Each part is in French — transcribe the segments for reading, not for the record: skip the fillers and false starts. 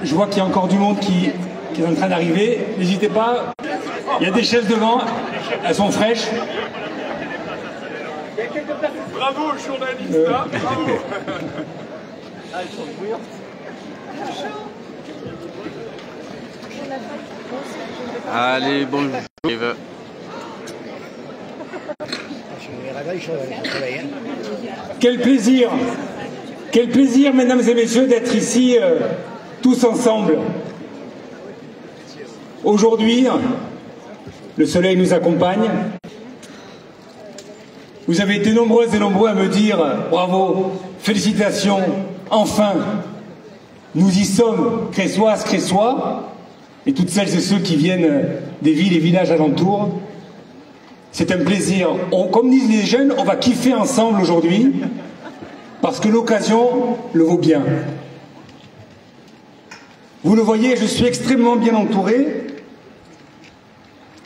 Je vois qu'il y a encore du monde qui est en train d'arriver. N'hésitez pas, il y a des chaises devant, elles sont fraîches. Bravo le journaliste, hein, bravo. Ah, elles sont bouillantes. Allez, bonjour. Quel plaisir, mesdames et messieurs, d'être ici tous ensemble. Aujourd'hui, le soleil nous accompagne. Vous avez été nombreuses et nombreux à me dire bravo, félicitations, enfin, nous y sommes, Cressoises, Cressois, et toutes celles et ceux qui viennent des villes et villages alentours. C'est un plaisir. Comme disent les jeunes, on va kiffer ensemble aujourd'hui, parce que l'occasion le vaut bien. Vous le voyez, je suis extrêmement bien entouré.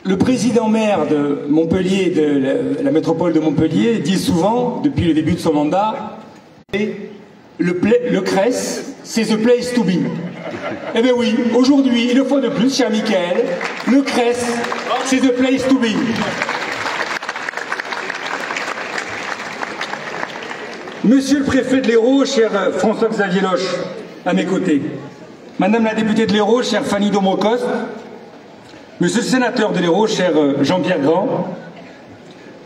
Le président-maire de Montpellier, de la métropole de Montpellier, dit souvent, depuis le début de son mandat, le CRES, c'est the place to be. Eh bien oui, aujourd'hui, une fois de plus, cher Michael, le CRES, c'est the place to be. Monsieur le préfet de l'Hérault, cher François-Xavier Loche, à mes côtés. Madame la députée de l'Hérault, chère Fanny Domocos. Monsieur le sénateur de l'Hérault, cher Jean-Pierre Grand.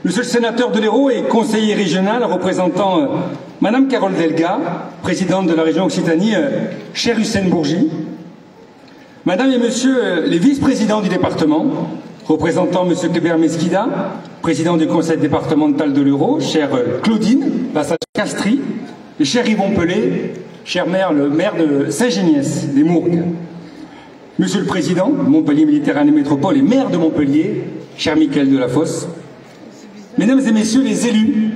Monsieur le sénateur de l'Hérault et conseiller régional représentant Madame Carole Delga, présidente de la région Occitanie, cher Hussein Bourgi. Madame et Monsieur les vice-présidents du département, représentant Monsieur Kléber Mesquida, président du conseil départemental de l'Hérault, chère Claudine Bassat-Castry, et cher Yvon Pelé, cher maire, le maire de Saint-Géniès, des Mourgues. Monsieur le Président, Montpellier Méditerranée Métropole et maire de Montpellier, cher Michael Delafosse. Mesdames et Messieurs les élus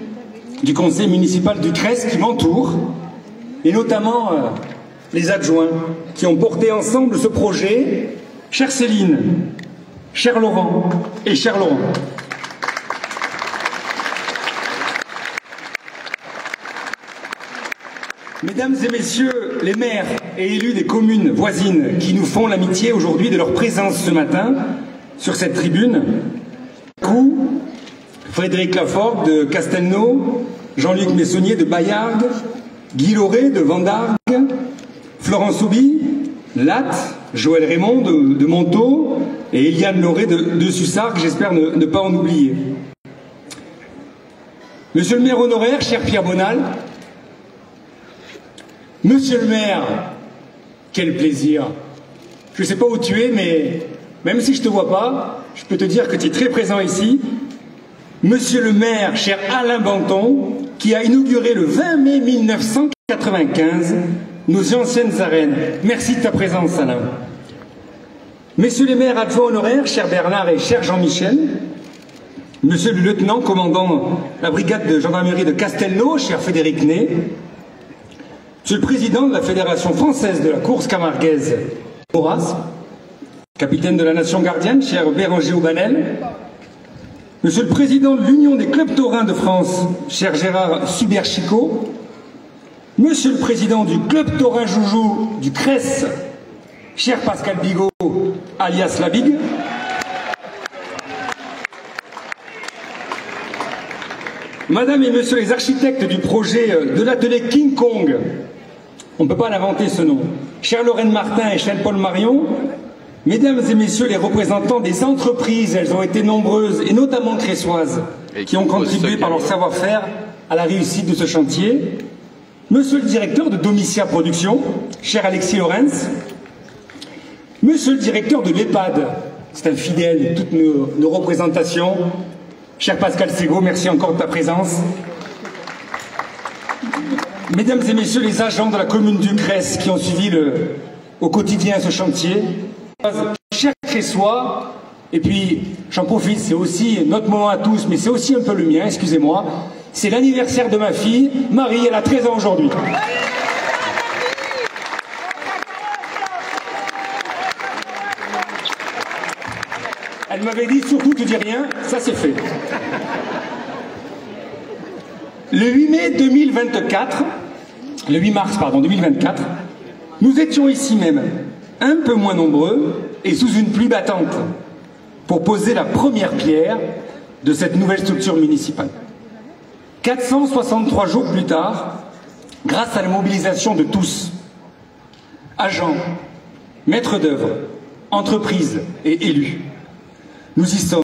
du conseil municipal du CRES qui m'entourent, et notamment les adjoints qui ont porté ensemble ce projet, chère Céline, cher Laurent et cher Laurent. Mesdames et Messieurs les maires et élus des communes voisines qui nous font l'amitié aujourd'hui de leur présence ce matin sur cette tribune, Frédéric Laforgue de Castelnau, Jean-Luc Messonnier de Bayargues, Guy Lauré de Vendargues, Florence Soubi, Latte, Joël Raymond de Montaut et Eliane Lauré de Sussargues, j'espère ne pas en oublier. Monsieur le maire honoraire, cher Pierre Bonal. Monsieur le maire, quel plaisir. Je ne sais pas où tu es, mais même si je ne te vois pas, je peux te dire que tu es très présent ici. Monsieur le maire, cher Alain Banton, qui a inauguré le 20 mai 1995 nos anciennes arènes. Merci de ta présence, Alain. Messieurs les maires adjoints honoraires, cher Bernard et cher Jean-Michel. Monsieur le lieutenant commandant la brigade de gendarmerie de Castelnau, cher Frédéric Ney. Monsieur le président de la Fédération française de la course camarguaise, Maurras. Capitaine de la Nation gardienne, cher Béranger Aubanel. Monsieur le président de l'Union des clubs taurins de France, cher Gérard Suberchico. Monsieur le président du club taurin Joujou du CRES, cher Pascal Bigot, alias La Big. Madame et Monsieur les architectes du projet de l'atelier King Kong, on ne peut pas l'inventer ce nom, cher Lorraine Martin et cher Paul Marion. Mesdames et Messieurs les représentants des entreprises, elles ont été nombreuses, et notamment cressoises, qui ont contribué par leur savoir-faire à la réussite de ce chantier. Monsieur le directeur de Domitia Production, cher Alexis Lorenz. Monsieur le directeur de l'EHPAD, c'est un fidèle de toutes nos représentations. Cher Pascal Ségaud, merci encore de ta présence. Mesdames et Messieurs les agents de la commune du CRES qui ont suivi au quotidien ce chantier. Chers Cressois, et puis j'en profite, c'est aussi notre moment à tous, mais c'est aussi un peu le mien, excusez-moi. C'est l'anniversaire de ma fille, Marie, elle a 13 ans aujourd'hui. Elle m'avait dit surtout tu dis rien, ça c'est fait. Le 8 mai 2024, le 8 mars pardon 2024, Nous étions ici même, un peu moins nombreux et sous une pluie battante, pour poser la première pierre de cette nouvelle structure municipale. 463 jours plus tard, grâce à la mobilisation de tous, agents, maîtres d'œuvre, entreprises et élus, nous y sommes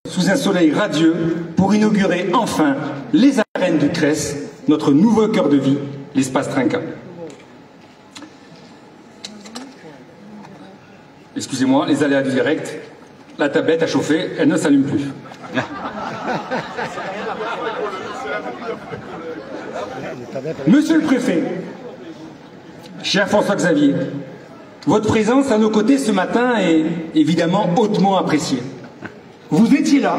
sous un soleil radieux pour inaugurer enfin les arènes du CRES, notre nouveau cœur de vie, l'espace Trinca. Excusez-moi, les aléas du direct, la tablette a chauffé, elle ne s'allume plus. Monsieur le préfet, cher François-Xavier, votre présence à nos côtés ce matin est évidemment hautement appréciée. Vous étiez là,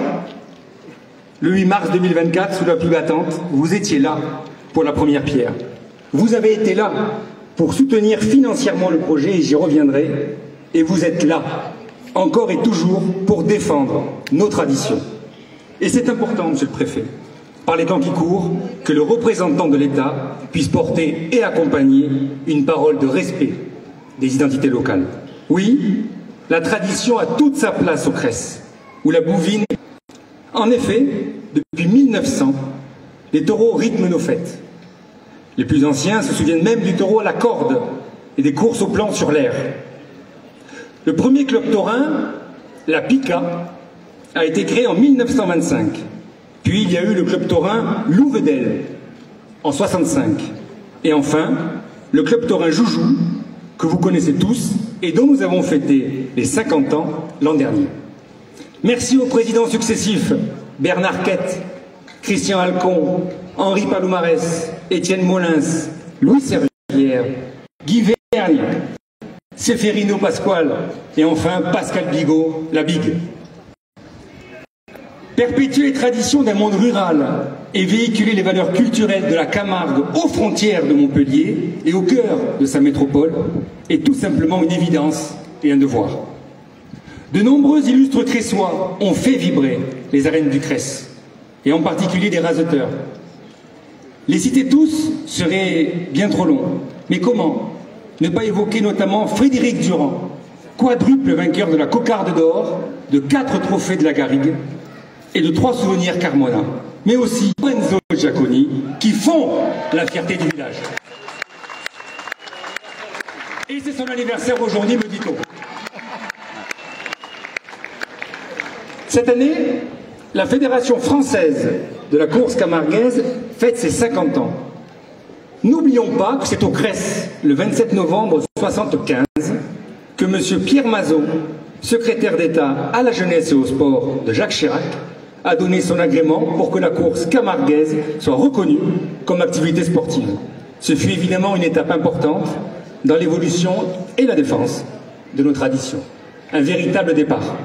le 8 mars 2024, sous la pluie battante, vous étiez là pour la première pierre. Vous avez été là pour soutenir financièrement le projet, et j'y reviendrai, et vous êtes là, encore et toujours, pour défendre nos traditions. Et c'est important, monsieur le préfet, par les temps qui courent, que le représentant de l'État puisse porter et accompagner une parole de respect des identités locales. Oui, la tradition a toute sa place au CRES, où la bouvine... En effet, depuis 1900, les taureaux rythment nos fêtes. Les plus anciens se souviennent même du taureau à la corde et des courses au plan sur l'air. Le premier club taurin, la Pica, a été créé en 1925. Puis il y a eu le club taurin Louvedel en 65. Et enfin, le club taurin Joujou, que vous connaissez tous et dont nous avons fêté les 50 ans l'an dernier. Merci aux présidents successifs, Bernard Quette, Christian Alcon, Henri Palomarès, Étienne Molins, Louis Servière, Guy Vergne, Séphérino Pasquale et enfin Pascal Bigot, la Big. Perpétuer les traditions d'un monde rural et véhiculer les valeurs culturelles de la Camargue aux frontières de Montpellier et au cœur de sa métropole est tout simplement une évidence et un devoir. De nombreux illustres Cressois ont fait vibrer les arènes du CRES, et en particulier des raseteurs. Les citer tous serait bien trop long, mais comment ne pas évoquer notamment Frédéric Durand, quadruple vainqueur de la Cocarde d'Or, de 4 trophées de la Garrigue et de 3 souvenirs Carmona, mais aussi Lorenzo Giaconi, qui font la fierté du village. Et c'est son anniversaire aujourd'hui, me dit-on. Cette année, la Fédération française de la course camarguaise fête ses 50 ans. N'oublions pas que c'est au CRES, le 27 novembre 1975, que M. Pierre Mazot, secrétaire d'État à la jeunesse et au sport de Jacques Chirac, a donné son agrément pour que la course camarguaise soit reconnue comme activité sportive. Ce fut évidemment une étape importante dans l'évolution et la défense de nos traditions. Un véritable départ.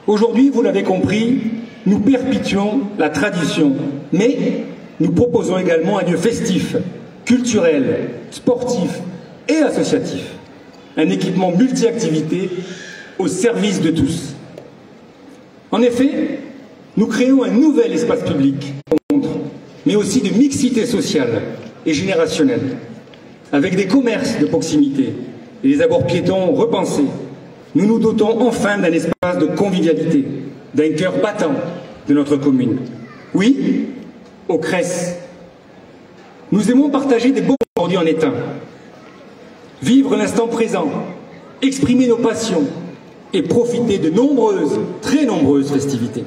Aujourd'hui, vous l'avez compris, nous perpétuons la tradition, mais nous proposons également un lieu festif, culturel, sportif et associatif. Un équipement multi-activités au service de tous. En effet, nous créons un nouvel espace public, mais aussi de mixité sociale et générationnelle, avec des commerces de proximité et des abords piétons repensés. Nous nous dotons enfin d'un espace de convivialité, d'un cœur battant de notre commune. Oui, au CRES, nous aimons partager des beaux aujourd'hui en étain, vivre l'instant présent, exprimer nos passions et profiter de nombreuses, très nombreuses festivités.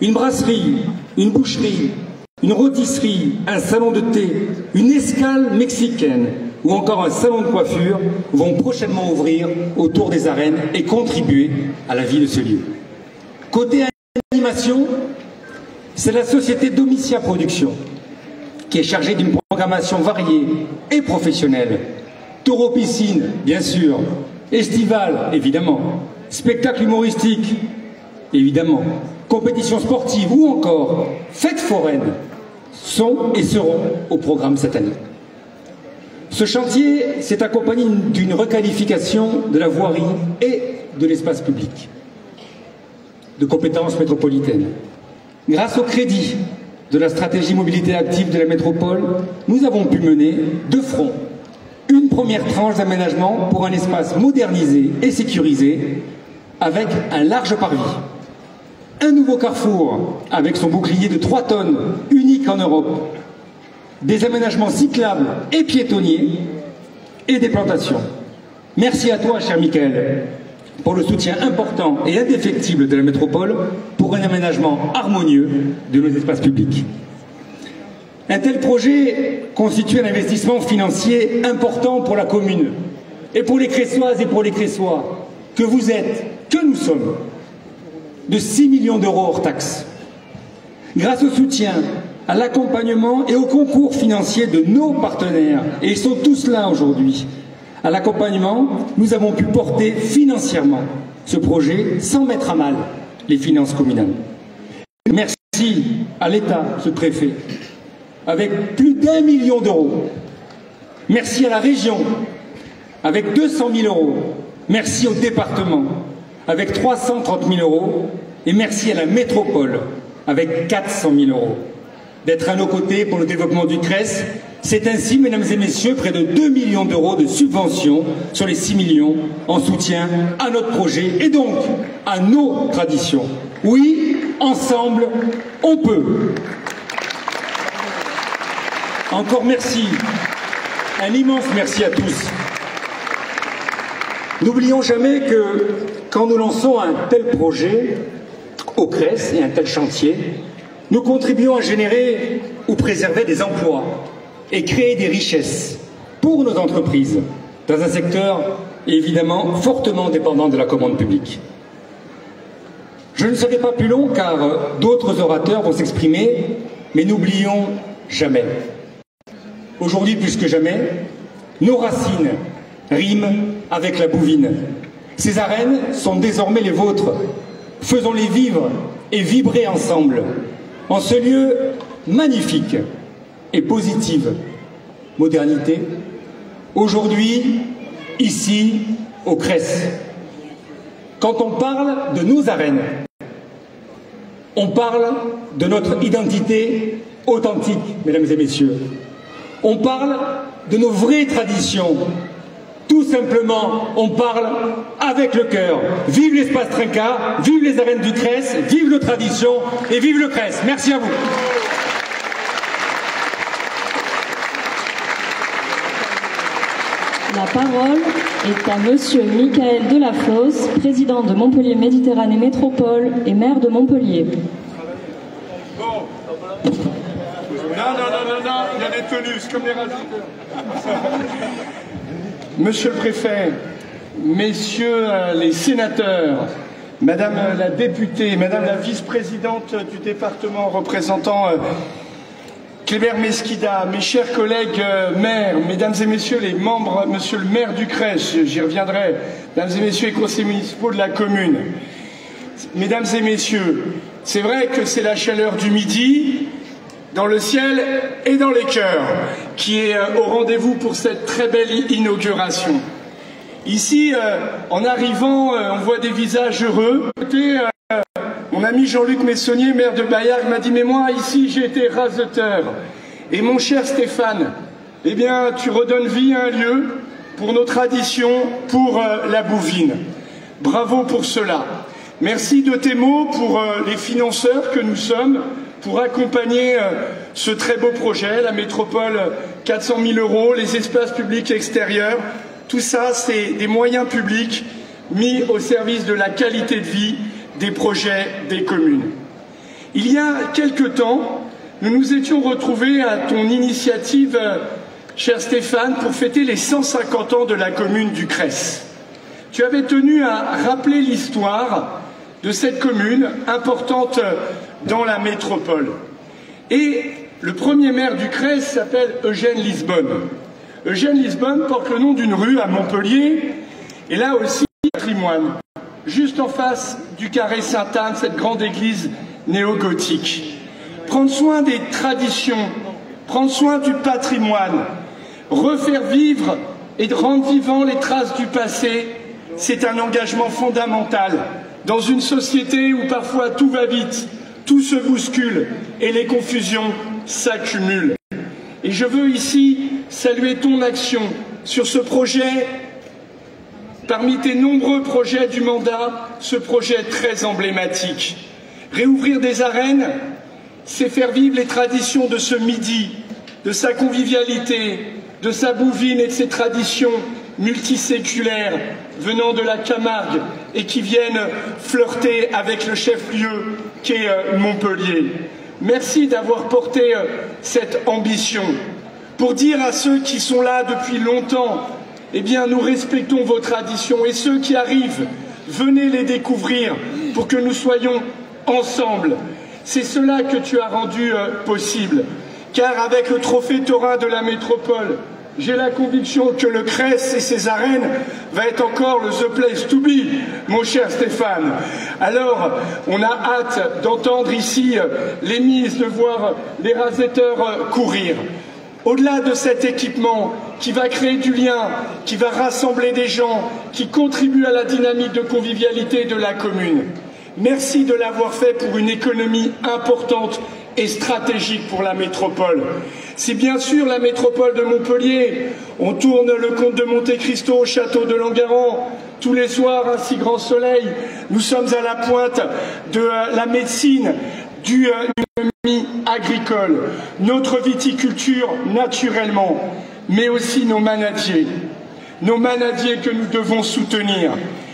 Une brasserie, une boucherie, une rôtisserie, un salon de thé, une escale mexicaine ou encore un salon de coiffure vont prochainement ouvrir autour des arènes et contribuer à la vie de ce lieu. Côté animation, c'est la société Domitia Productions qui est chargée d'une programmation variée et professionnelle. Taureau piscine, bien sûr, estival, évidemment, spectacle humoristique, évidemment, compétitions sportives ou encore fêtes foraines sont et seront au programme cette année. Ce chantier s'est accompagné d'une requalification de la voirie et de l'espace public, de compétences métropolitaines. Grâce au crédit de la stratégie mobilité active de la métropole, nous avons pu mener de front une première tranche d'aménagement pour un espace modernisé et sécurisé avec un large parvis. Un nouveau carrefour avec son bouclier de 3 tonnes, unique en Europe. Des aménagements cyclables et piétonniers et des plantations. Merci à toi, cher Michael, pour le soutien important et indéfectible de la métropole pour un aménagement harmonieux de nos espaces publics. Un tel projet constitue un investissement financier important pour la commune et pour les Cressoises et pour les Cressois que vous êtes, que nous sommes, de 6 millions d'euros hors taxes. Grâce au soutien, à l'accompagnement et au concours financier de nos partenaires, et ils sont tous là aujourd'hui, à l'accompagnement, nous avons pu porter financièrement ce projet sans mettre à mal les finances communales. Merci à l'État, ce préfet, avec plus d'1 million d'euros. Merci à la région, avec 200 000 euros. Merci au département, avec 330 000 euros. Et merci à la métropole, avec 400 000 euros. D'être à nos côtés pour le développement du CRES. C'est ainsi, mesdames et messieurs, près de 2 millions d'euros de subventions sur les 6 millions en soutien à notre projet et donc à nos traditions. Oui, ensemble, on peut. Encore merci, un immense merci à tous. N'oublions jamais que quand nous lançons un tel projet au CRES et un tel chantier, nous contribuons à générer ou préserver des emplois et créer des richesses pour nos entreprises dans un secteur évidemment fortement dépendant de la commande publique. Je ne serai pas plus long car d'autres orateurs vont s'exprimer, mais n'oublions jamais. Aujourd'hui plus que jamais, nos racines riment avec la bouvine. Ces arènes sont désormais les vôtres. Faisons-les vivre et vibrer ensemble en ce lieu magnifique et positive modernité, aujourd'hui, ici, au CRES. Quand on parle de nos arènes, on parle de notre identité authentique, mesdames et messieurs. On parle de nos vraies traditions. Tout simplement, on parle avec le cœur. Vive l'espace Trinca, vive les arènes du CRES, vive nos traditions et vive le CRES. Merci à vous. La parole est à Monsieur Michael Delafosse, président de Montpellier Méditerranée Métropole et maire de Montpellier. Bon. Non, il y a des tenues, c'est comme les radiateurs. Monsieur le préfet, messieurs les sénateurs, madame la députée, madame la vice-présidente du département représentant Kléber Mesquida, mes chers collègues maires, mesdames et messieurs les membres, monsieur le maire du CRES, j'y reviendrai, mesdames et messieurs les conseillers municipaux de la commune, mesdames et messieurs, c'est vrai que c'est la chaleur du midi, dans le ciel et dans les cœurs, qui est au rendez-vous pour cette très belle inauguration. Ici, en arrivant, on voit des visages heureux. Mon ami Jean-Luc Messonnier, maire de Bayargues, m'a dit « Mais moi, ici, j'ai été raseteur. » Et mon cher Stéphane, eh bien, tu redonnes vie à un lieu pour nos traditions, pour la bouvine. Bravo pour cela. Merci de tes mots pour les financeurs que nous sommes, pour accompagner ce très beau projet, la métropole 400 000 euros, les espaces publics extérieurs. Tout ça, c'est des moyens publics mis au service de la qualité de vie des projets des communes. Il y a quelque temps, nous nous étions retrouvés à ton initiative, cher Stéphane, pour fêter les 150 ans de la commune du CRES. Tu avais tenu à rappeler l'histoire de cette commune importante dans la métropole. Et le premier maire du CRES s'appelle Eugène Lisbonne. Eugène Lisbonne porte le nom d'une rue à Montpellier, et là aussi patrimoine, juste en face du carré Sainte-Anne, cette grande église néo-gothique. Prendre soin des traditions, prendre soin du patrimoine, refaire vivre et rendre vivant les traces du passé, c'est un engagement fondamental dans une société où parfois tout va vite, tout se bouscule et les confusions s'accumulent. Et je veux ici saluer ton action, sur ce projet, parmi tes nombreux projets du mandat, ce projet très emblématique. Réouvrir des arènes, c'est faire vivre les traditions de ce midi, de sa convivialité, de sa bouvine et de ses traditions multiséculaires venant de la Camargue et qui viennent flirter avec le chef-lieu qu'est Montpellier. Merci d'avoir porté cette ambition. Pour dire à ceux qui sont là depuis longtemps, eh bien, nous respectons vos traditions et ceux qui arrivent, venez les découvrir pour que nous soyons ensemble. C'est cela que tu as rendu possible. Car avec le trophée taurin de la métropole, j'ai la conviction que le Cress et ses arènes va être encore le The Place to Be, mon cher Stéphane. Alors, on a hâte d'entendre ici les mises, de voir les rasetteurs courir. Au-delà de cet équipement qui va créer du lien, qui va rassembler des gens, qui contribue à la dynamique de convivialité de la commune. Merci de l'avoir fait pour une économie importante et stratégique pour la métropole. C'est bien sûr la métropole de Montpellier. On tourne le Comte de Monte Cristo au château de Langueran. Tous les soirs, un si grand soleil. Nous sommes à la pointe de la médecine, du économie agricole, notre viticulture naturellement, mais aussi nos manadiers que nous devons soutenir.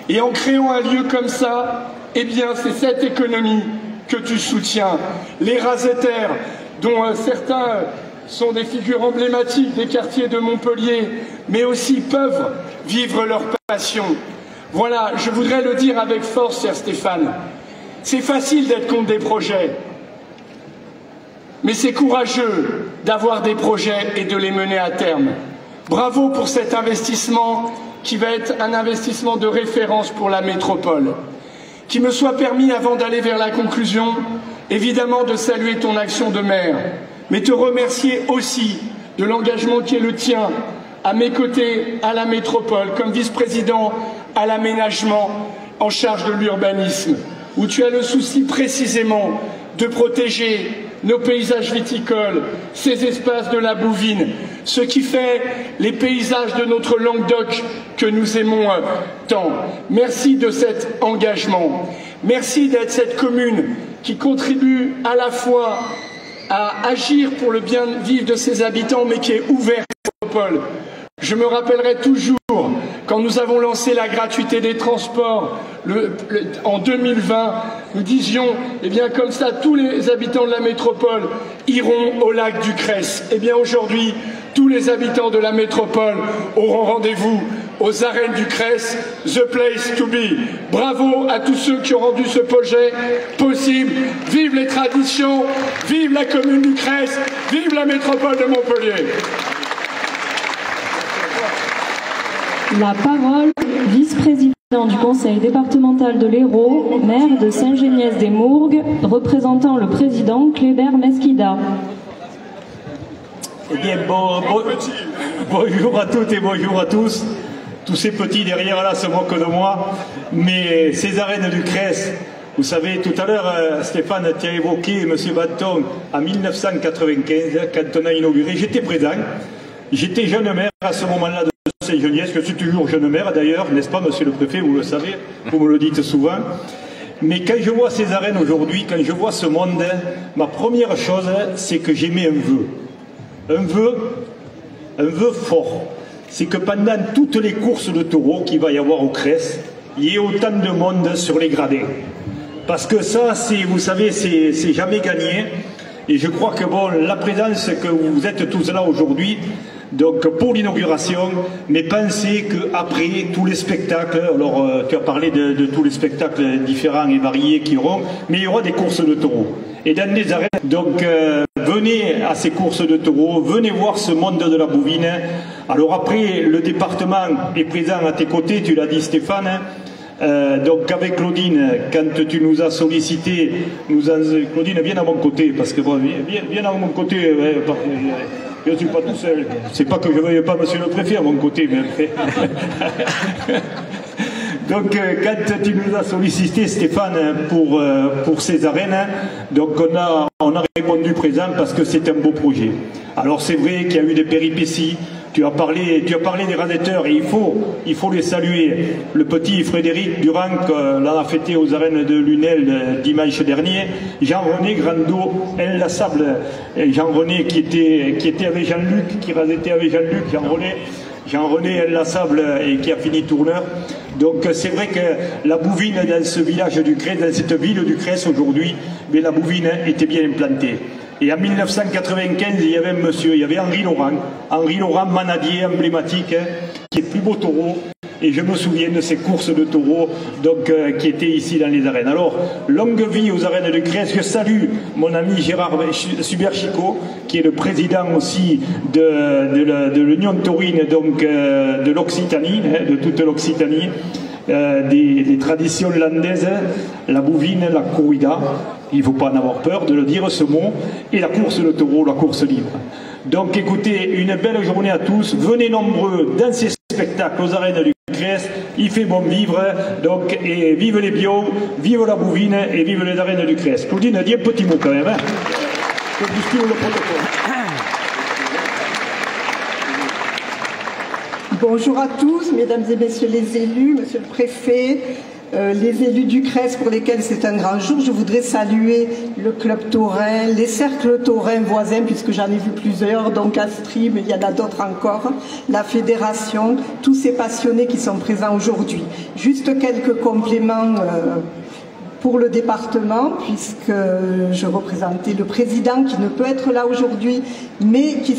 Et en créant un lieu comme ça, eh bien c'est cette économie que tu soutiens. Les rasetteurs, dont certains sont des figures emblématiques des quartiers de Montpellier, mais aussi peuvent vivre leur passion. Voilà, je voudrais le dire avec force, cher Stéphane. C'est facile d'être contre des projets, mais c'est courageux d'avoir des projets et de les mener à terme. Bravo pour cet investissement qui va être un investissement de référence pour la métropole. Qu'il me soit permis, avant d'aller vers la conclusion, évidemment de saluer ton action de maire, mais te remercier aussi de l'engagement qui est le tien, à mes côtés, à la métropole, comme vice-président à l'aménagement en charge de l'urbanisme, où tu as le souci précisément de protéger nos paysages viticoles, ces espaces de la bouvine, ce qui fait les paysages de notre Languedoc que nous aimons tant. Merci de cet engagement. Merci d'être cette commune qui contribue à la fois à agir pour le bien-vivre de ses habitants, mais qui est ouverte à la métropole. Je me rappellerai toujours, quand nous avons lancé la gratuité des transports en 2020, nous disions, eh bien comme ça, tous les habitants de la métropole iront au lac du Cress. Eh bien aujourd'hui, tous les habitants de la métropole auront rendez-vous aux arènes du Cress, The Place to Be. Bravo à tous ceux qui ont rendu ce projet possible. Vive les traditions, vive la commune du Cress, vive la métropole de Montpellier. La parole, vice-président du conseil départemental de l'Hérault, maire de Saint-Géniès-des-Mourgues, représentant le président Kléber Mesquida. Eh bien, bonjour à toutes et bonjour à tous. Tous ces petits derrière là se moquent de moi, mais ces arènes du Cress, vous savez, tout à l'heure, Stéphane, tu as évoqué M. Banton en 1995, quand on a inauguré, j'étais présent, j'étais jeune maire à ce moment-là de Saint-Geniès, je suis toujours jeune maire d'ailleurs, n'est-ce pas, monsieur le préfet, vous le savez, vous me le dites souvent. Mais quand je vois ces arènes aujourd'hui, quand je vois ce monde, ma première chose, c'est que j'émets un vœu fort. C'est que pendant toutes les courses de taureaux qu'il va y avoir au Cress, il y ait autant de monde sur les gradins. Parce que ça, vous savez, c'est jamais gagné. Et je crois que bon, la présence que vous êtes tous là aujourd'hui, donc pour l'inauguration, mais pensez qu'après tous les spectacles, alors tu as parlé de tous les spectacles différents et variés qui auront, mais il y aura des courses de taureaux. Et dans les arènes, donc venez à ces courses de taureaux, venez voir ce monde de la bouvine. Alors après, le département est présent à tes côtés, tu l'as dit Stéphane. Donc avec Claudine, quand tu nous as sollicité, Claudine, viens à mon côté, parce que bon, viens à mon côté, je ne suis pas tout seul. C'est pas que je ne veuille pas monsieur le préfet à mon côté, mais donc quand tu nous as sollicité, Stéphane, pour ces arènes, donc on a répondu présent parce que c'est un beau projet. Alors c'est vrai qu'il y a eu des péripéties, Tu as parlé des randonneurs et il faut les saluer. Le petit Frédéric Durand, l'on a fêté aux arènes de Lunel dimanche dernier. Jean-René Grando, inlassable. Jean-René qui était avec Jean-Luc, qui était avec Jean-Luc, Jean-René inlassable et qui a fini tourneur. Donc c'est vrai que la bouvine dans ce village du Crès, dans cette ville du Crès aujourd'hui, mais la bouvine était bien implantée. Et en 1995, il y avait un monsieur, il y avait Henri Laurent, manadier emblématique, qui est le plus beau taureau. Et je me souviens de ces courses de taureaux donc, qui étaient ici dans les arènes. Alors, longue vie aux arènes de Crès. Je salue mon ami Gérard Suberchico, qui est le président aussi de l'Union taurine, donc de l'Occitanie, de toute l'Occitanie. Des traditions landaises, la bouvine, la corrida, il ne faut pas en avoir peur de le dire ce mot, et la course de taureau, la course libre. Donc écoutez, une belle journée à tous, venez nombreux dans ces spectacles aux arènes du Crès, il fait bon vivre, donc, et vive les bio, vive la bouvine et vive les arènes du Crès. Claudine a dit un petit mot quand même, hein. Le protocole. Bonjour à tous, mesdames et messieurs les élus, monsieur le préfet, les élus du Crès pour lesquels c'est un grand jour. Je voudrais saluer le club taurin, les cercles taurins voisins, puisque j'en ai vu plusieurs, donc Astrid, mais il y en a d'autres encore, la fédération, tous ces passionnés qui sont présents aujourd'hui. Juste quelques compléments pour le département, puisque je représentais le président qui ne peut être là aujourd'hui, mais qui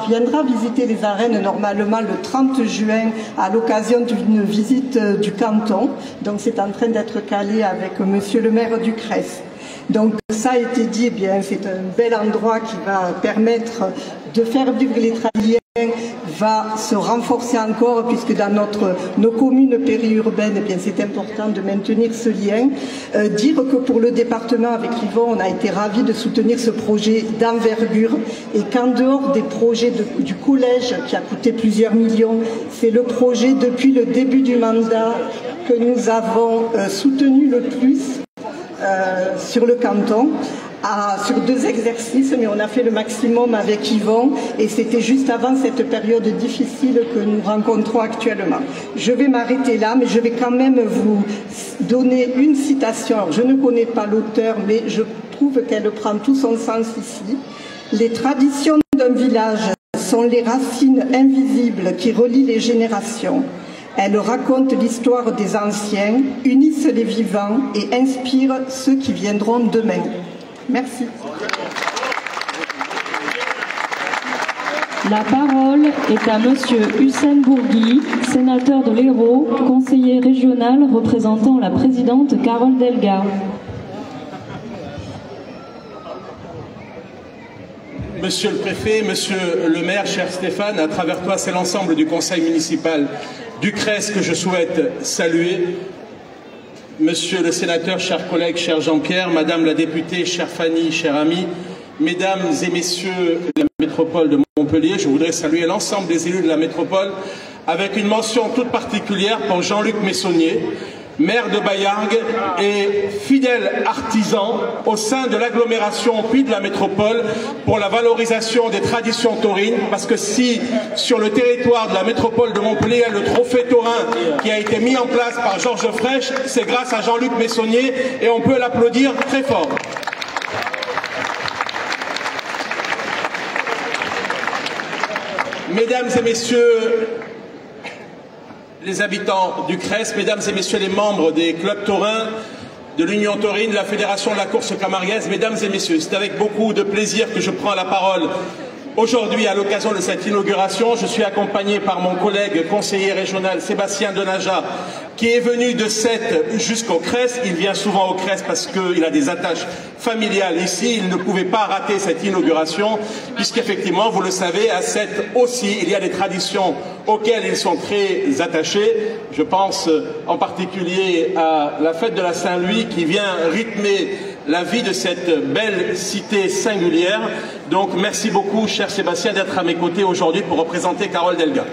viendra visiter les arènes normalement le 30 juin à l'occasion d'une visite du canton. Donc c'est en train d'être calé avec monsieur le maire du Crès. Donc ça a été dit, eh bien c'est un bel endroit qui va permettre de faire vivre les traditions, va se renforcer encore puisque dans nos communes périurbaines, eh bien c'est important de maintenir ce lien. Dire que pour le département avec Yvon, on a été ravis de soutenir ce projet d'envergure et qu'en dehors des projets du collège qui a coûté plusieurs millions, c'est le projet depuis le début du mandat que nous avons soutenu le plus sur le canton. Sur 2 exercices, mais on a fait le maximum avec Yvon et c'était juste avant cette période difficile que nous rencontrons actuellement. Je vais m'arrêter là, mais je vais quand même vous donner une citation. Alors, je ne connais pas l'auteur, mais je trouve qu'elle prend tout son sens ici. Les traditions d'un village sont les racines invisibles qui relient les générations. Elles racontent l'histoire des anciens, unissent les vivants et inspirent ceux qui viendront demain. Merci. La parole est à monsieur Hussein Bourgui, sénateur de l'Hérault, conseiller régional représentant la présidente Carole Delga. Monsieur le préfet, monsieur le maire, cher Stéphane, à travers toi, c'est l'ensemble du conseil municipal du Crès que je souhaite saluer. Monsieur le sénateur, chers collègues, cher Jean-Pierre, madame la députée, chère Fanny, chers amis, mesdames et messieurs de la métropole de Montpellier, je voudrais saluer l'ensemble des élus de la métropole avec une mention toute particulière pour Jean-Luc Messonnier, maire de Bayargues et fidèle artisan au sein de l'agglomération puis de la métropole pour la valorisation des traditions taurines, parce que si sur le territoire de la métropole de Montpellier le trophée taurin qui a été mis en place par Georges Frêche, c'est grâce à Jean-Luc Messonnier et on peut l'applaudir très fort. Mesdames et messieurs les habitants du Crès, mesdames et messieurs les membres des clubs taurins, de l'Union taurine, de la Fédération de la course camarguaise, mesdames et messieurs, c'est avec beaucoup de plaisir que je prends la parole aujourd'hui à l'occasion de cette inauguration. Je suis accompagné par mon collègue conseiller régional Sébastien Denaja, qui est venu de Sète jusqu'au Crès. Il vient souvent au Crès parce qu'il a des attaches familiales ici. Il ne pouvait pas rater cette inauguration, puisqu'effectivement, vous le savez, à Sète aussi, il y a des traditions auxquelles ils sont très attachés. Je pense en particulier à la fête de la Saint-Louis qui vient rythmer la vie de cette belle cité singulière. Donc merci beaucoup, cher Sébastien, d'être à mes côtés aujourd'hui pour représenter Carole Delga.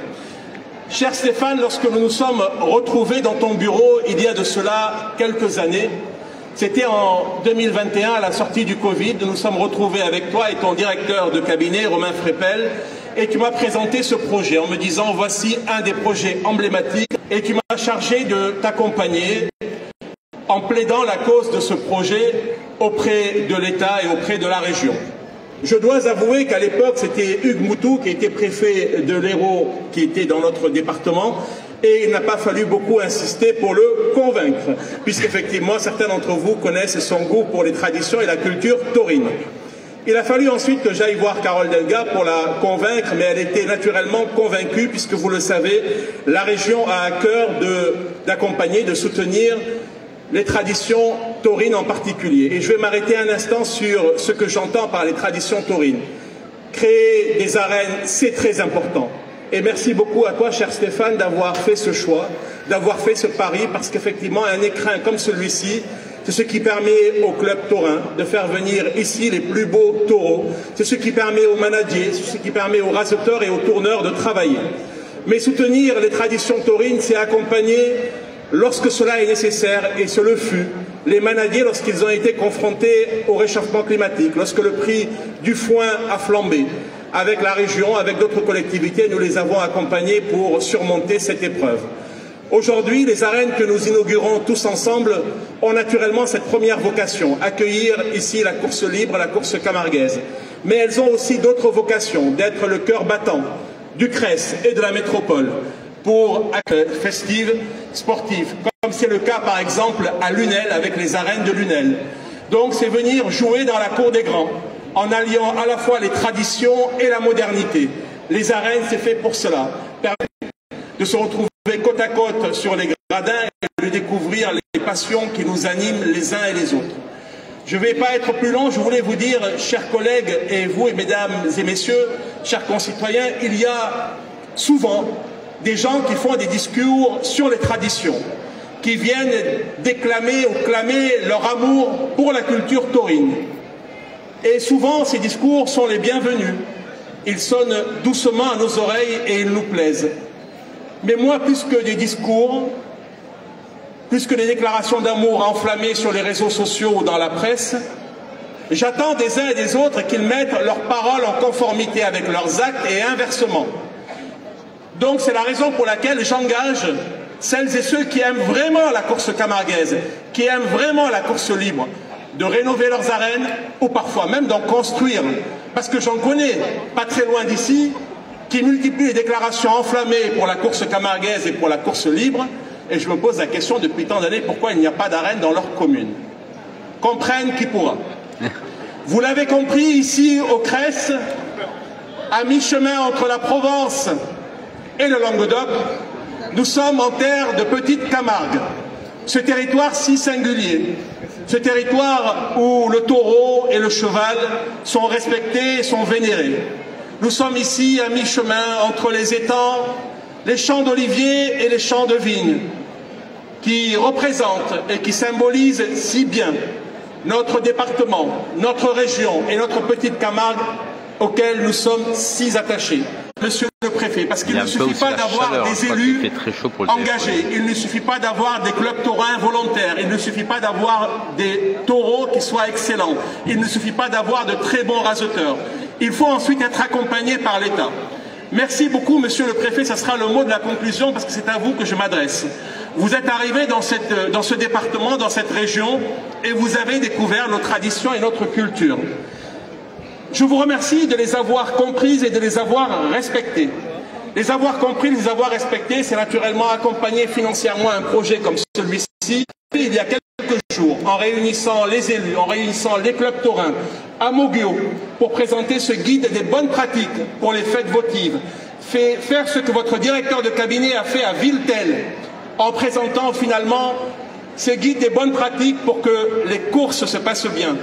Cher Stéphane, lorsque nous nous sommes retrouvés dans ton bureau il y a de cela quelques années, c'était en 2021 à la sortie du Covid, nous nous sommes retrouvés avec toi et ton directeur de cabinet, Romain Frépel, et tu m'as présenté ce projet en me disant voici un des projets emblématiques et tu m'as chargé de t'accompagner en plaidant la cause de ce projet auprès de l'État et auprès de la région. Je dois avouer qu'à l'époque, c'était Hugues Moutou qui était préfet de l'Hérault, qui était dans notre département, et il n'a pas fallu beaucoup insister pour le convaincre, puisqu'effectivement, certains d'entre vous connaissent son goût pour les traditions et la culture taurine. Il a fallu ensuite que j'aille voir Carole Delga pour la convaincre, mais elle était naturellement convaincue, puisque vous le savez, la région a à cœur d'accompagner, de soutenir les traditions taurines en particulier. Et je vais m'arrêter un instant sur ce que j'entends par les traditions taurines. Créer des arènes, c'est très important. Et merci beaucoup à toi, cher Stéphane, d'avoir fait ce choix, d'avoir fait ce pari, parce qu'effectivement, un écrin comme celui-ci, c'est ce qui permet au club taurin de faire venir ici les plus beaux taureaux. C'est ce qui permet aux manadiers, c'est ce qui permet aux raseteurs et aux tourneurs de travailler. Mais soutenir les traditions taurines, c'est accompagner, lorsque cela est nécessaire, et ce le fut, les manadiers lorsqu'ils ont été confrontés au réchauffement climatique, lorsque le prix du foin a flambé. Avec la région, avec d'autres collectivités, nous les avons accompagnés pour surmonter cette épreuve. Aujourd'hui, les arènes que nous inaugurons tous ensemble ont naturellement cette première vocation, accueillir ici la course libre, la course camarguaise. Mais elles ont aussi d'autres vocations, d'être le cœur battant du Cress et de la métropole pour festives, sportives, comme c'est le cas par exemple à Lunel avec les arènes de Lunel. Donc c'est venir jouer dans la cour des grands, en alliant à la fois les traditions et la modernité. Les arènes, c'est fait pour cela, de se retrouver côte à côte sur les gradins et de découvrir les passions qui nous animent les uns et les autres. Je ne vais pas être plus long, je voulais vous dire, chers collègues, et vous, et mesdames et messieurs, chers concitoyens, il y a souvent des gens qui font des discours sur les traditions, qui viennent déclamer ou clamer leur amour pour la culture taurine. Et souvent, ces discours sont les bienvenus. Ils sonnent doucement à nos oreilles et ils nous plaisent. Mais moi, plus que des discours, plus que des déclarations d'amour enflammées sur les réseaux sociaux ou dans la presse, j'attends des uns et des autres qu'ils mettent leurs paroles en conformité avec leurs actes et inversement. Donc c'est la raison pour laquelle j'engage celles et ceux qui aiment vraiment la course camarguaise, qui aiment vraiment la course libre, de rénover leurs arènes ou parfois même d'en construire. Parce que j'en connais, pas très loin d'ici, qui multiplient les déclarations enflammées pour la course camarguaise et pour la course libre, et je me pose la question depuis tant d'années pourquoi il n'y a pas d'arène dans leur commune. Comprenne qui pourra. Vous l'avez compris, ici au Cress, à mi-chemin entre la Provence et le Languedoc, nous sommes en terre de petite Camargue. Ce territoire si singulier, ce territoire où le taureau et le cheval sont respectés et sont vénérés. Nous sommes ici à mi-chemin entre les étangs, les champs d'oliviers et les champs de vignes, qui représentent et qui symbolisent si bien notre département, notre région et notre petite Camargue auxquels nous sommes si attachés. Monsieur le préfet, parce qu'il ne suffit pas d'avoir des élus engagés, il ne suffit pas d'avoir des clubs taurins volontaires, il ne suffit pas d'avoir des taureaux qui soient excellents, il ne suffit pas d'avoir de très bons raseteurs. Il faut ensuite être accompagné par l'État. Merci beaucoup, monsieur le préfet, ça sera le mot de la conclusion parce que c'est à vous que je m'adresse. Vous êtes arrivé dans ce département, dans cette région, et vous avez découvert nos traditions et notre culture. Je vous remercie de les avoir comprises et de les avoir respectées. Les avoir comprises, les avoir respectées, c'est naturellement accompagner financièrement un projet comme celui-ci. Il y a quelques jours, en réunissant les élus, en réunissant les clubs taurins à Moguio pour présenter ce guide des bonnes pratiques pour les fêtes votives, faire ce que votre directeur de cabinet a fait à Villetel en présentant finalement ce guide des bonnes pratiques pour que les courses se passent bien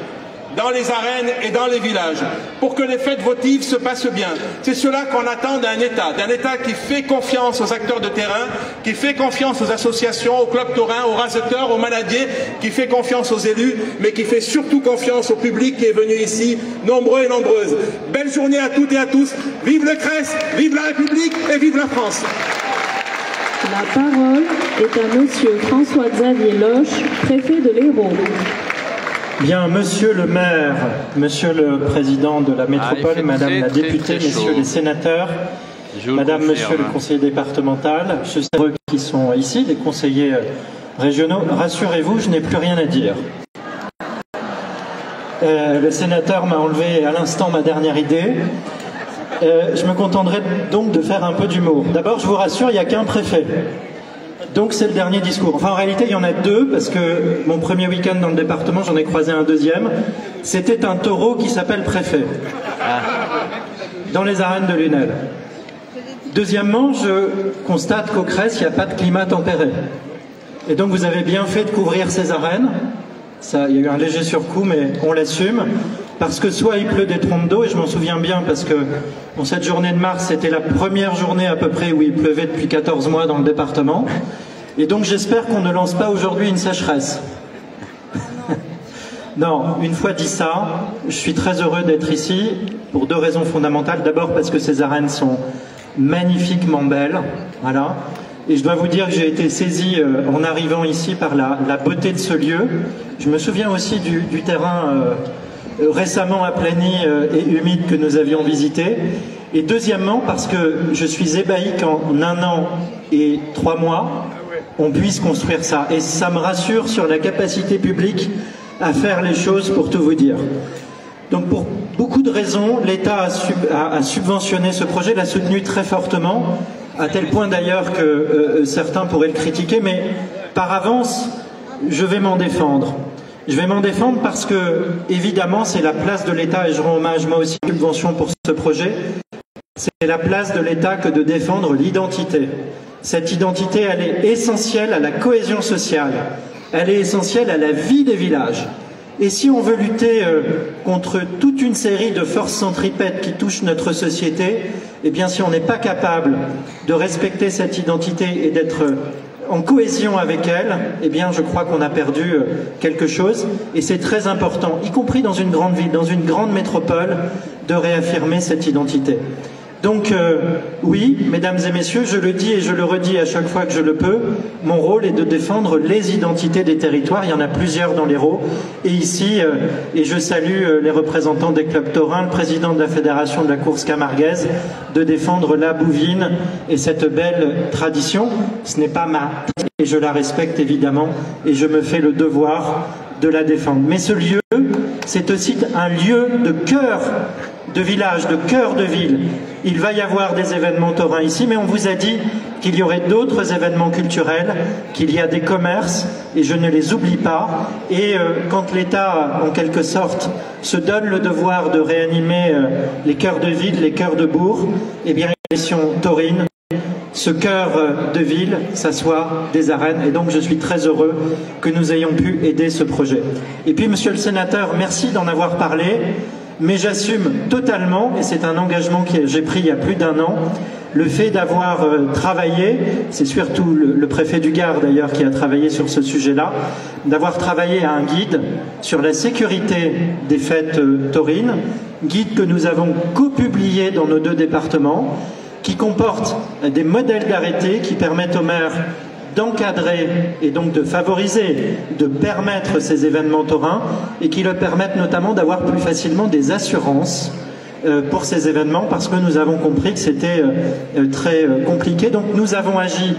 dans les arènes et dans les villages, pour que les fêtes votives se passent bien. C'est cela qu'on attend d'un État qui fait confiance aux acteurs de terrain, qui fait confiance aux associations, aux clubs taurins, aux raseteurs, aux manadiers, qui fait confiance aux élus, mais qui fait surtout confiance au public qui est venu ici, nombreux et nombreuses. Belle journée à toutes et à tous. Vive le Cress, vive la République et vive la France. La parole est à monsieur François-Xavier Loche, préfet de l'Hérault. Bien, monsieur le maire, monsieur le président de la métropole, madame la députée, messieurs les sénateurs, madame, monsieur le conseiller départemental, ceux qui sont ici, les conseillers régionaux, rassurez-vous, je n'ai plus rien à dire. Le sénateur m'a enlevé à l'instant ma dernière idée. Je me contenterai donc de faire un peu d'humour. D'abord, je vous rassure, il n'y a qu'un préfet. Donc c'est le dernier discours. Enfin, en réalité, il y en a deux, parce que mon premier week-end dans le département, j'en ai croisé un deuxième. C'était un taureau qui s'appelle préfet, dans les arènes de Lunel. Deuxièmement, je constate qu'au Crest, il n'y a pas de climat tempéré. Et donc vous avez bien fait de couvrir ces arènes. Ça, il y a eu un léger surcoût, mais on l'assume. Parce que soit il pleut des trompes d'eau, et je m'en souviens bien, parce que bon, cette journée de mars, c'était la première journée à peu près où il pleuvait depuis 14 mois dans le département. Et donc j'espère qu'on ne lance pas aujourd'hui une sécheresse. Non, une fois dit ça, je suis très heureux d'être ici pour deux raisons fondamentales. D'abord parce que ces arènes sont magnifiquement belles, voilà. Et je dois vous dire que j'ai été saisi en arrivant ici par la beauté de ce lieu. Je me souviens aussi du terrain récemment aplani et humide que nous avions visité. Et deuxièmement parce que je suis ébahi qu'en 1 an et 3 mois, on puisse construire ça. Et ça me rassure sur la capacité publique à faire les choses, pour tout vous dire. Donc pour beaucoup de raisons, l'État a subventionné ce projet, l'a soutenu très fortement, à tel point d'ailleurs que certains pourraient le critiquer, mais par avance, je vais m'en défendre. Je vais m'en défendre parce que, évidemment, c'est la place de l'État, et je rends hommage moi aussi à la subvention pour ce projet, c'est la place de l'État que de défendre l'identité. Cette identité, elle est essentielle à la cohésion sociale, elle est essentielle à la vie des villages. Et si on veut lutter contre toute une série de forces centripètes qui touchent notre société, eh bien si on n'est pas capable de respecter cette identité et d'être en cohésion avec elle, eh bien je crois qu'on a perdu quelque chose. Et c'est très important, y compris dans une grande ville, dans une grande métropole, de réaffirmer cette identité. Donc oui, mesdames et messieurs, je le dis et je le redis à chaque fois que je le peux, mon rôle est de défendre les identités des territoires. Il y en a plusieurs dans l'Hérault. Et ici, et je salue les représentants des clubs taurins, le président de la fédération de la course camarguaise, de défendre la bouvine et cette belle tradition. Ce n'est pas ma... et je la respecte évidemment, et je me fais le devoir de la défendre. Mais ce lieu, c'est aussi un lieu de cœur de village, de cœur de ville. Il va y avoir des événements taurins ici, mais on vous a dit qu'il y aurait d'autres événements culturels, qu'il y a des commerces, et je ne les oublie pas. Et quand l'État, en quelque sorte, se donne le devoir de réanimer les cœurs de ville, les cœurs de bourg, eh bien, la mission taurine, ce cœur de ville, ça soit des arènes. Et donc je suis très heureux que nous ayons pu aider ce projet. Et puis, monsieur le sénateur, merci d'en avoir parlé. Mais j'assume totalement, et c'est un engagement que j'ai pris il y a plus d'1 an, le fait d'avoir travaillé, c'est surtout le préfet du Gard d'ailleurs qui a travaillé sur ce sujet-là, d'avoir travaillé à un guide sur la sécurité des fêtes taurines, guide que nous avons copublié dans nos 2 départements, qui comporte des modèles d'arrêtés qui permettent aux maires d'encadrer et donc de favoriser, de permettre ces événements taurins et qui leur permettent notamment d'avoir plus facilement des assurances pour ces événements parce que nous avons compris que c'était très compliqué. Donc nous avons agi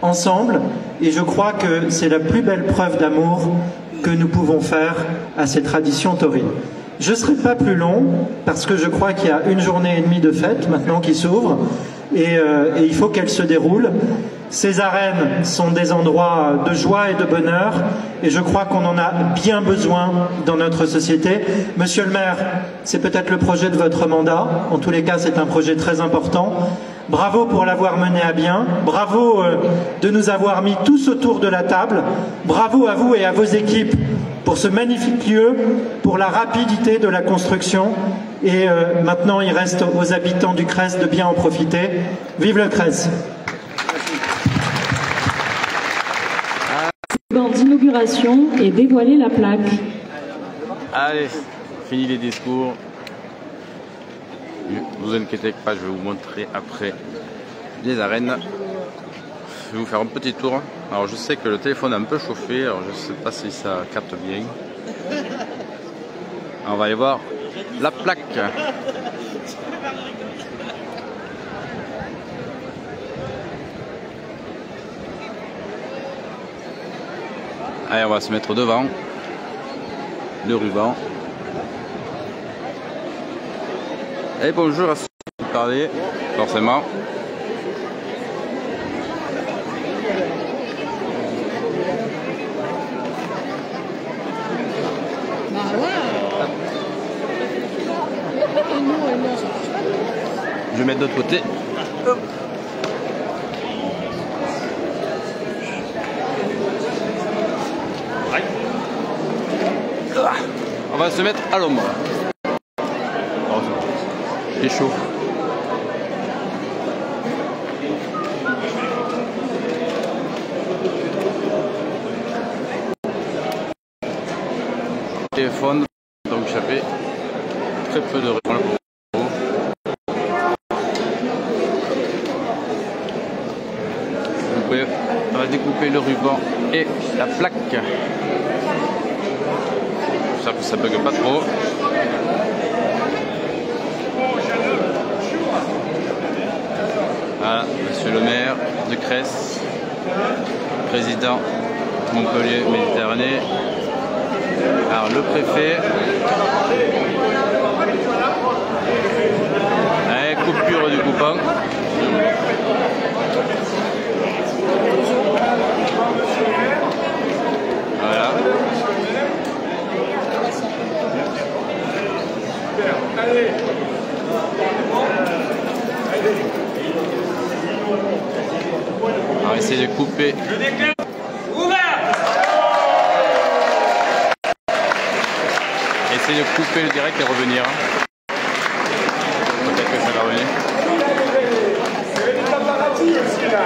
ensemble et je crois que c'est la plus belle preuve d'amour que nous pouvons faire à ces traditions taurines. Je ne serai pas plus long parce que je crois qu'il y a 1 journée et demie de fête maintenant qui s'ouvre et il faut qu'elle se déroule. Ces arènes sont des endroits de joie et de bonheur et je crois qu'on en a bien besoin dans notre société. Monsieur le maire, c'est peut-être le projet de votre mandat. En tous les cas, c'est un projet très important. Bravo pour l'avoir mené à bien. Bravo de nous avoir mis tous autour de la table. Bravo à vous et à vos équipes pour ce magnifique lieu, pour la rapidité de la construction. Et maintenant, il reste aux habitants du Crest de bien en profiter. Vive le Crest! D'inauguration et dévoiler la plaque. Allez, fini les discours. Ne vous inquiétez pas, je vais vous montrer après les arènes. Je vais vous faire un petit tour. Alors je sais que le téléphone a un peu chauffé, alors je ne sais pas si ça capte bien. On va aller voir la plaque. Allez, on va se mettre devant le ruban. Et bonjour à ceux qui parlaient, forcément. Je vais mettre de l'autre côté. On va se mettre à l'ombre. C'est chaud. Téléphone, donc j'avais très peu de réponses. On va découper le ruban et la plaque. J'espère que ça bug pas trop. Voilà, monsieur le maire de Cresse, président Montpellier Méditerranée. Alors le préfet. Allez, coupure du coupon. Voilà. On va essayer de couper. Essayer de couper le direct et revenir. Peut-être que ça va revenir. C'est des paparazzi aussi là.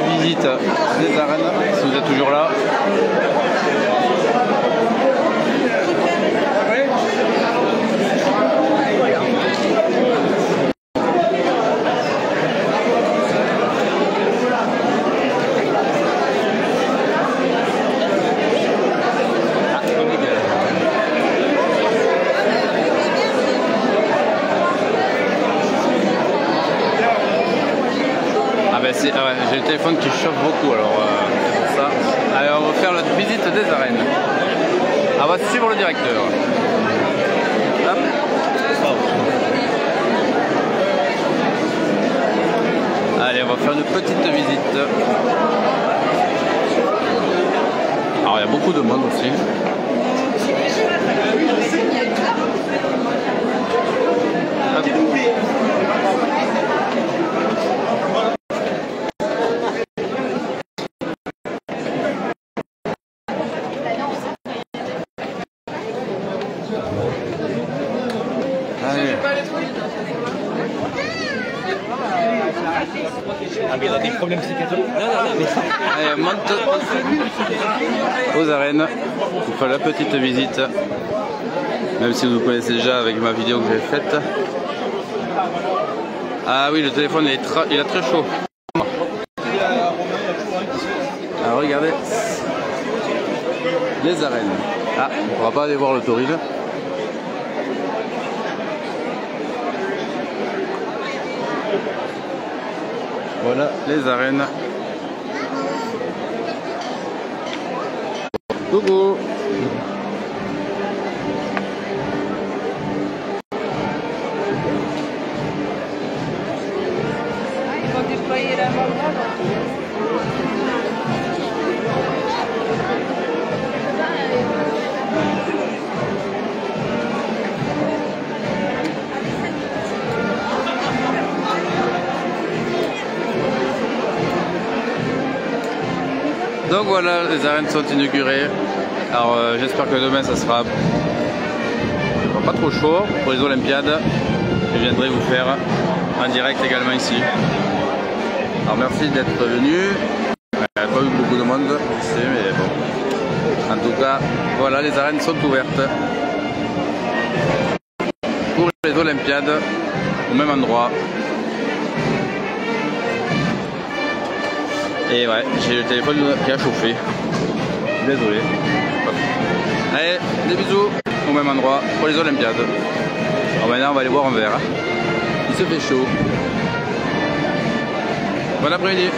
visite des arènes, si vous êtes toujours là. J'ai le téléphone qui chauffe beaucoup, alors ça. Allez, on va faire la visite des arènes. On va suivre le directeur. Hop. Allez, on va faire une petite visite. Alors, il y a beaucoup de monde aussi. Hop. Ah mais il a des problèmes psychiatriques. Non, mais... Allez, on monte aux arènes. On fait la petite visite. Même si vous connaissez déjà avec ma vidéo que j'ai faite. Ah oui, le téléphone il a très chaud. Alors regardez. Les arènes. Ah, on va pas aller voir le Toril. Voilà les arènes. Coucou. Ils vont déployer la main. Donc voilà, les arènes sont inaugurées. Alors j'espère que demain ça sera pas trop chaud pour les Olympiades. Je viendrai vous faire un direct également ici. Alors merci d'être venu. Il n'y a pas eu beaucoup de monde ici, mais bon. En tout cas, voilà, les arènes sont ouvertes pour les Olympiades au même endroit. Et ouais, j'ai le téléphone qui a chauffé. Désolé. Allez, des bisous au même endroit pour les Olympiades. Alors maintenant on va aller boire un verre. Il se fait chaud. Bon après-midi.